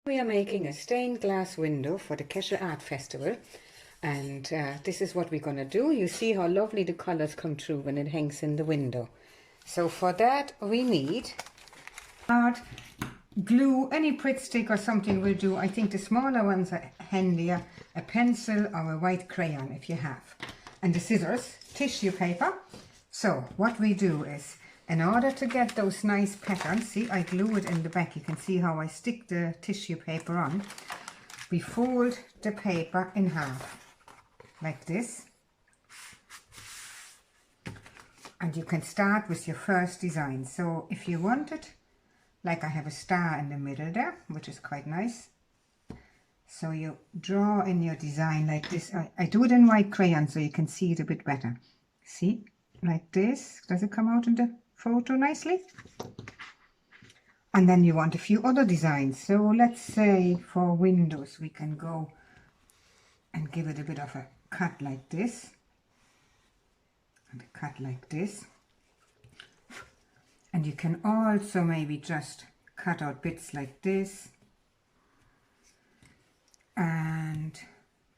We are making a stained glass window for the Kesher Art Festival, and this is what we're going to do. You see how lovely the colors come through when it hangs in the window. So for that we need art glue. Any Pritt stick or something will do. I think the smaller ones are handier. A pencil or a white crayon if you have, and the scissors, tissue paper. So what we do is, in order to get those nice patterns, see, I glue it in the back. You can see how I stick the tissue paper on. We fold the paper in half, like this. And you can start with your first design. So if you want it, like I have a star in the middle there, which is quite nice. So you draw in your design like this. I do it in white crayon so you can see it a bit better. See, like this. Does it come out in the photo nicely? And then you want a few other designs. So let's say for windows we can go and give it a bit of a cut like this, and a cut like this. And you can also maybe just cut out bits like this, and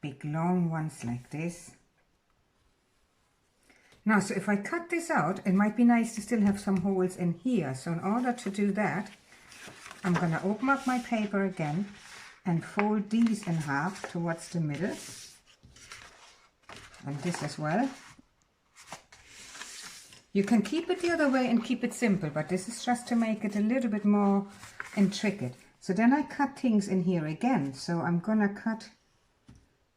big long ones like this. Now, so if I cut this out, it might be nice to still have some holes in here. So in order to do that, I'm going to open up my paper again and fold these in half towards the middle, and this as well. You can keep it the other way and keep it simple, but this is just to make it a little bit more intricate. So then I cut things in here again. So I'm going to cut,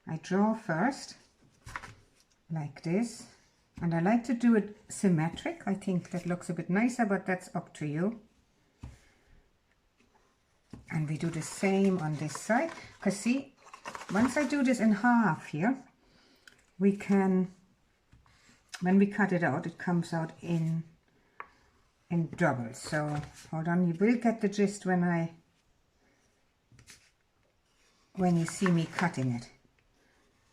I draw first like this. And I like to do it symmetric. I think that looks a bit nicer, but that's up to you. And we do the same on this side. Because see, once I do this in half here, we can, when we cut it out, it comes out in doubles. So hold on, you will get the gist when you see me cutting it.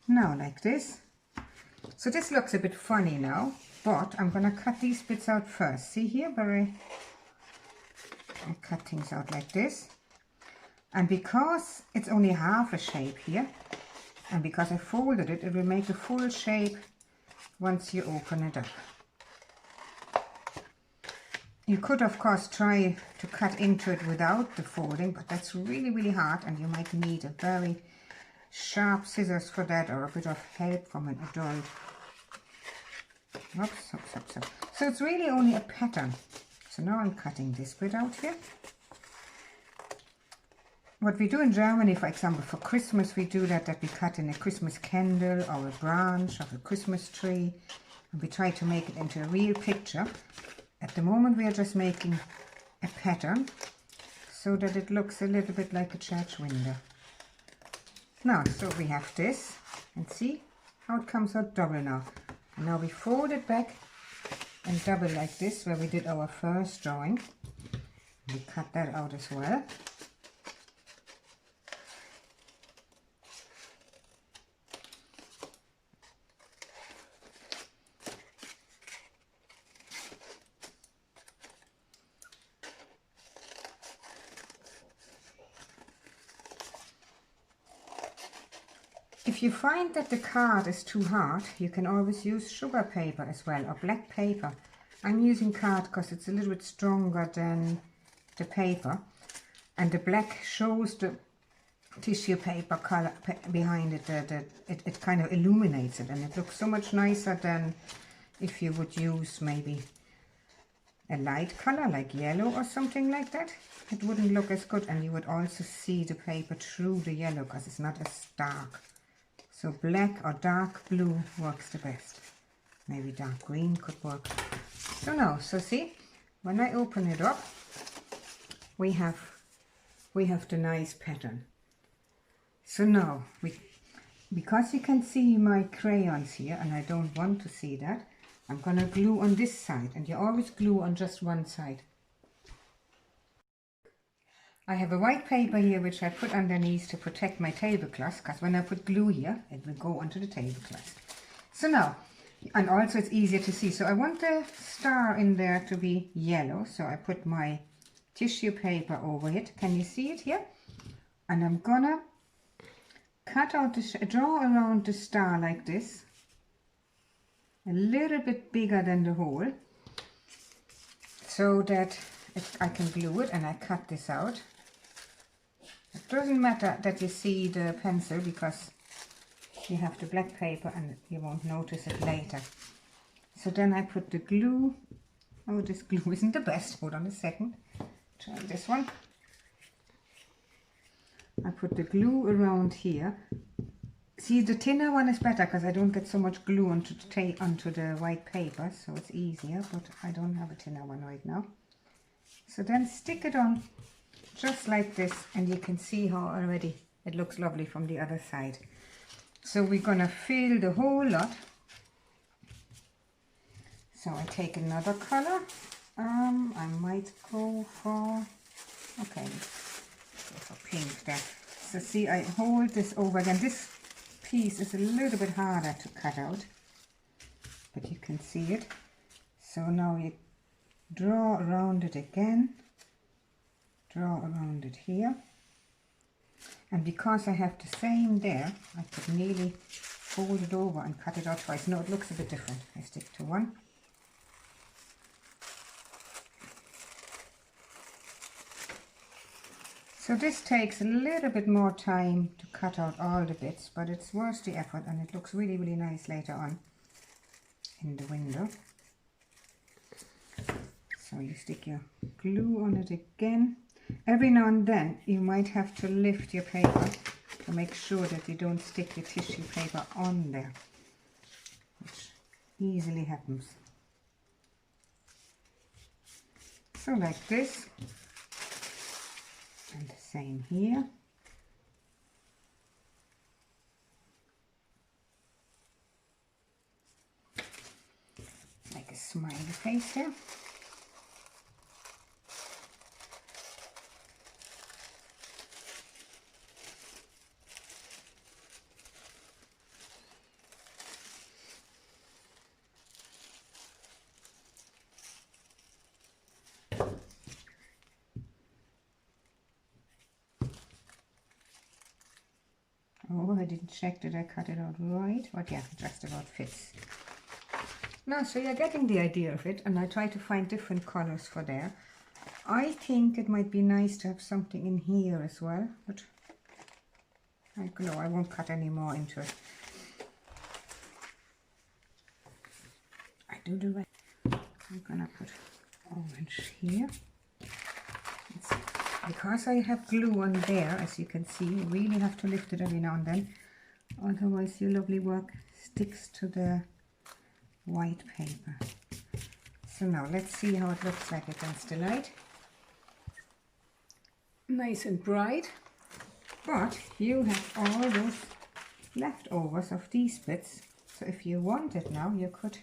Now like this. So this looks a bit funny now, but I'm going to cut these bits out first. See here where I cut things out like this. And because it's only half a shape here, and because I folded it, it will make a full shape once you open it up. You could of course try to cut into it without the folding, but that's really, really hard, and you might need a very sharp scissors for that, or a bit of help from an adult. Oops, oops, oops, oops. So it's really only a pattern. So now I'm cutting this bit out here. What we do in Germany, for example, for Christmas, we do that we cut in a Christmas candle or a branch of a Christmas tree, and we try to make it into a real picture. At the moment we are just making a pattern so that it looks a little bit like a church window. Now, so we have this, and see how it comes out double now. And now we fold it back and double like this, where we did our first drawing. We cut that out as well. If you find that the card is too hard, you can always use sugar paper as well, or black paper. I'm using card because it's a little bit stronger than the paper, and the black shows the tissue paper color behind it. It kind of illuminates it, and it looks so much nicer than if you would use maybe a light color like yellow or something like that. It wouldn't look as good, and you would also see the paper through the yellow because it's not as dark. So black or dark blue works the best. Maybe dark green could work. So now, so see, when I open it up, we have the nice pattern. So now, because you can see my crayons here, and I don't want to see that, I'm going to glue on this side, and you always glue on just one side. I have a white paper here which I put underneath to protect my tablecloth, because when I put glue here, it will go onto the tablecloth. So now, and also it's easier to see. So I want the star in there to be yellow, so I put my tissue paper over it. Can you see it here? And I'm gonna cut out draw around the star like this, a little bit bigger than the hole, so that I can glue it, and I cut this out. It doesn't matter that you see the pencil because you have the black paper and you won't notice it later. So then I put the glue. Oh, this glue isn't the best. Hold on a second. Try this one. I put the glue around here. See, the thinner one is better because I don't get so much glue onto the white paper, so it's easier, but I don't have a thinner one right now. So then stick it on just like this, and you can see how already it looks lovely from the other side. So we're gonna fill the whole lot. So I take another color. I might go for, okay, go for pink there. So see, I hold this over again. This piece is a little bit harder to cut out, but you can see it. So now you draw around it again, draw around it here, and because I have the same there, I could nearly fold it over and cut it out twice. No, it looks a bit different. I stick to one. So this takes a little bit more time to cut out all the bits, but it's worth the effort, and it looks really, really nice later on in the window. So you stick your glue on it again. Every now and then you might have to lift your paper to make sure that you don't stick your tissue paper on there, which easily happens. So like this. And the same here. Like a smiley face here. Oh, I didn't check that I cut it out right, but yeah, just about fits. Now, so you're getting the idea of it, and I try to find different colors for there. I think it might be nice to have something in here as well, but I won't cut any more into it. I do the right. I'm gonna put orange here. Because I have glue on there, as you can see, you really have to lift it every now and then, otherwise your lovely work sticks to the white paper. So now let's see how it looks like against the light. Nice and bright, but you have all those leftovers of these bits, so if you wanted now, you could,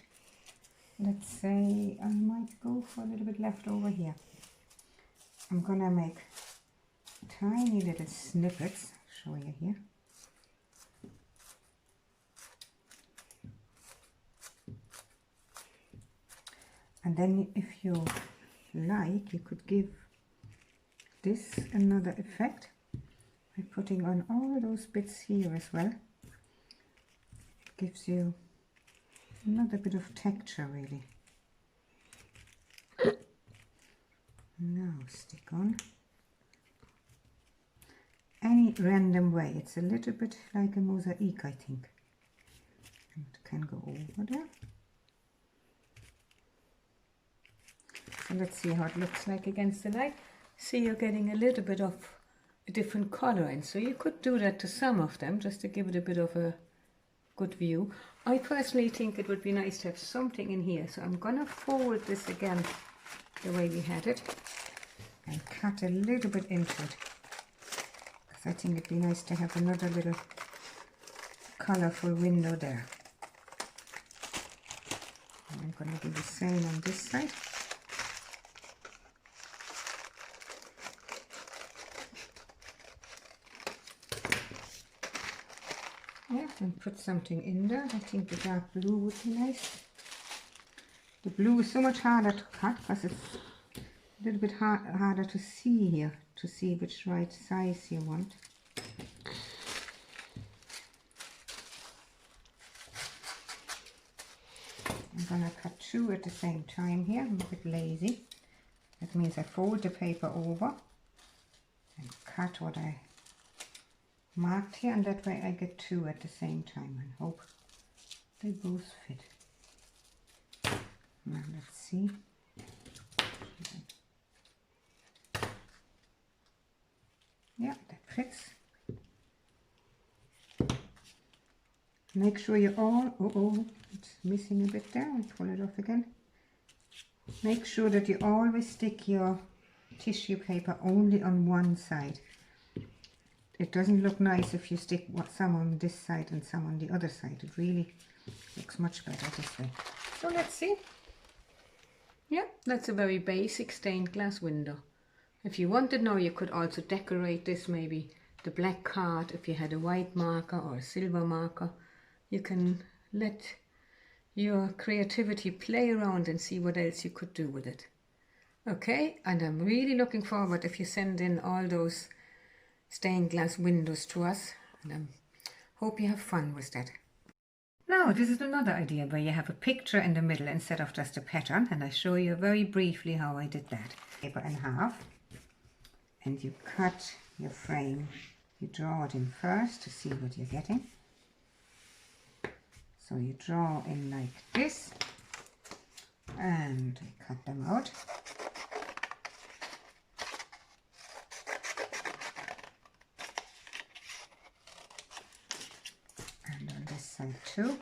let's say, I might go for a little bit left over here. I'm gonna make tiny little snippets, show you here. And then if you like, you could give this another effect by putting on all those bits here as well. It gives you another bit of texture really. Now stick on any random way. It's a little bit like a mosaic, I think. It can go over there. So let's see how it looks like against the light. See, you're getting a little bit of a different color in, so you could do that to some of them just to give it a bit of a good view. I personally think it would be nice to have something in here, so I'm gonna fold this again the way we had it and cut a little bit into it, because I think it'd be nice to have another little colorful window there. And I'm going to do the same on this side. Yeah, and put something in there. I think the dark blue would be nice. The blue is so much harder to cut because it's a little bit harder to see here, to see which right size you want. gonna cut two at the same time here. I'm a bit lazy. That means I fold the paper over and cut what I marked here, and that way I get two at the same time and hope they both fit. Now let's see. Yeah, that fits. Make sure you all, it's missing a bit there. I'll pull it off again. Make sure that you always stick your tissue paper only on one side. It doesn't look nice if you stick some on this side and some on the other side. It really looks much better this way. So let's see. Yeah, that's a very basic stained glass window. If you wanted now, you could also decorate this, maybe the black card. If you had a white marker or a silver marker, you can let your creativity play around and see what else you could do with it. Okay, and I'm really looking forward if you send in all those stained glass windows to us, and I hope you have fun with that. Now this is another idea where you have a picture in the middle instead of just a pattern, and I show you very briefly how I did that. Paper in half, and you cut your frame. You draw it in first to see what you're getting. So you draw in like this, and I cut them out. And on this side too.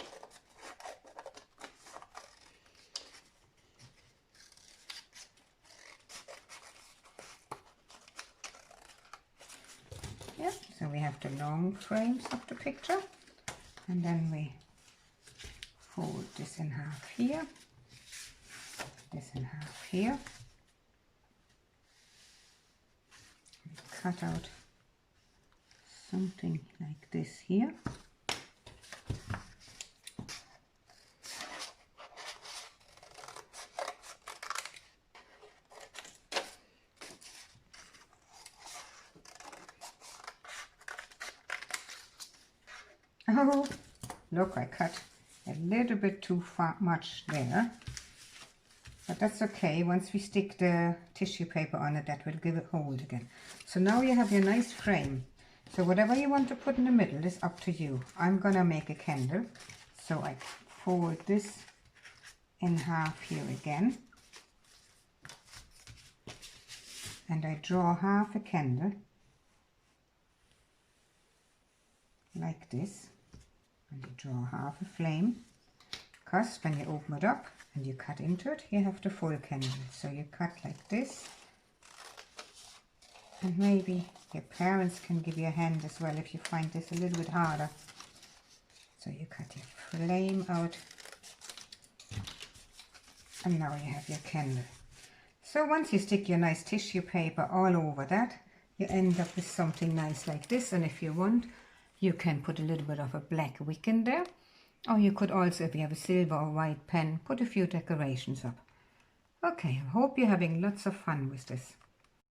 Yeah, so we have the long frames of the picture, and then we fold this in half here, this in half here, and cut out something like this here. Oh, look, I cut a little bit too much there, but that's okay. Once we stick the tissue paper on it, that will give it hold again. So now you have your nice frame. So whatever you want to put in the middle is up to you. I'm gonna make a candle, so I fold this in half here again, and I draw half a candle like this. And you draw half a flame, because when you open it up and you cut into it, you have the full candle. So you cut like this, and maybe your parents can give you a hand as well if you find this a little bit harder. So you cut your flame out, and now you have your candle. So once you stick your nice tissue paper all over that, you end up with something nice like this. And if you want, you can put a little bit of a black wick in there, or you could also, if you have a silver or white pen, put a few decorations up. Okay, I hope you're having lots of fun with this.